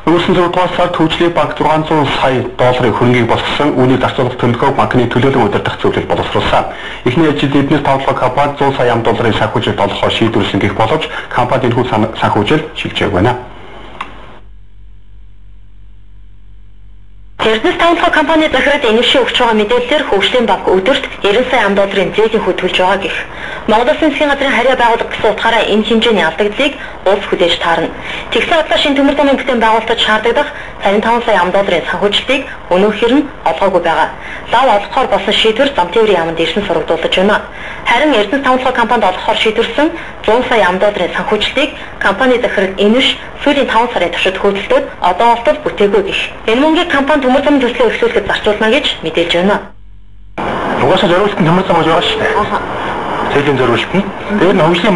Өнгөрсөн 6 дугаар сард хөгжлийн банк 600 сая долларын хөрөнгийг босгосон үүнийг зарцуулах төлөвлөгөөг банкны төлөөлөн удирдах зөвлөл боловсруулсан. Эхний жилд эднээс тавталгаа компани 100 сая $1 санхүүжилт олохоо шийдвэрлсэн гэх боловч компанид энэхүү санхүүжилт шилжээг байна. Эрдэнэс тавталгаа компани захирал энэвшин өгч байгаа мэдээлэлээр хөгжлийн банк өдөрт 90 сая $1 зээлийн хүү төлж байгаа гэх. Монгол Улсын засгийн газрын харьяа байгууллага гэсэн утгаараа энэ хэмжээний алдагдлыг улс хүлээж таарна. Тэгсэн бодлоо шинэ төмөр замын бүтээн байгуулалтад шаардлагах 55 сая $1 санхүүжилтийг өнөөхөр нь олгоогүй байгаа. Лав олгохоор болсон шийдвэр зам тээврийн яамд ирсэн сургагдуулж байна. Харин Эрдэнэс тавталгаа компанид олгохоор шийдвэрсэн 100 сая $1 санхүүжилтийг компани захирал энэвш сүүлийн 5 сарын туршид хөөцөлдөөд одоо болтол бүтээгүй гэх. Энэ мөнгийг компани төмөр замын төслөө эхлүүлэхэд зарцуулна гэж мэдээлж байна. Угаасаа зориулт нь төмөр зам гэж байгаа шүү дээ. Зээлийн зориулт нь. Тэр нь хөгжлийн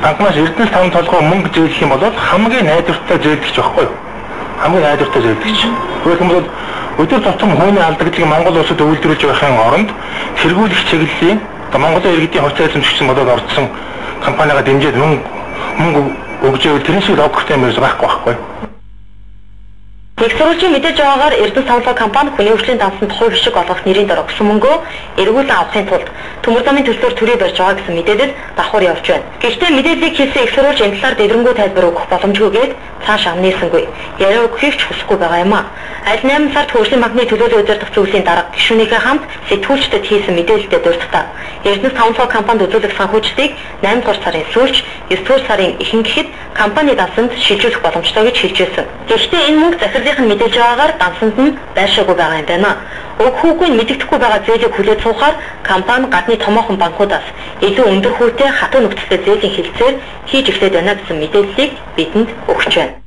банкнаас Эрдэнэс тавталгаа мөнгө зээлэх юм бол хамгийн найдвартай зээлдэгч байхгүй юу? Хамгийн найдвартай зээлдэгч. Тэгэх юм бол өдөр тутам хүний алдагдлыг Монгол улсад өвлдрүүлж байхын оронд тэргүүлэх чиглэлийн Монголын иргэдийн хувьцаа эзэмшигчсэн болоод орцсон компанигаа дэмжиж мөнгө өгж ивэл тэрний шиг логиктэй юм байхгүй. Их сурвалжийн мэдээж байгаагаар Эрдэнэс тавталгаа компани хүний хөгжлийн дансанд хувь хишиг олгох нэрийн дор өгсөн мөнгөө эргүүлэн авахын тулд төмөр замын төслөөр төрий барьж байгаа гэсэн мэдээлэл давхар явж байна. Гэхдээ мэдээллийг хэлсэн их сурвалж энэ талаар дэврэнгуй тайлбар өгөх боломжгүйгээд цааш амнээсэнгүй. Яриа өгөхийг ч хүсэхгүй байгаа юм а. Аль 8 сард хөгжлийн банкны төлөөлөл удирдах зөвлөлийн дарга гишүүнийхээ хамт сэтгүүлчдэд хийсэн мэдээлэлдээ дурдтаа. Эрдэнэс тавталгаа компанид үзүүлэх санхүүжилтийг 8 дугаар сарын сүүлч 9 дугаар сарын ихэнх гэхэд компани дансанд шилжүүлэх боломжтой гэж хэлжсэн. Гэхдээ энэ мөнгө захирлын мэдээж байгаагаар дансанд нь байшаагүй байгаа юм байна. Уг хүүгүй мэдэгдэхгүй байгаа зээлийг хүлээж суухаар компани гадны томоохон банкудаас илүү өндөр хүүтэй хатуу нөхцөлтэй зээлийн хэлцээр хийж эхлэх байна гэсэн мэдээллийг бидэнд өгч байна.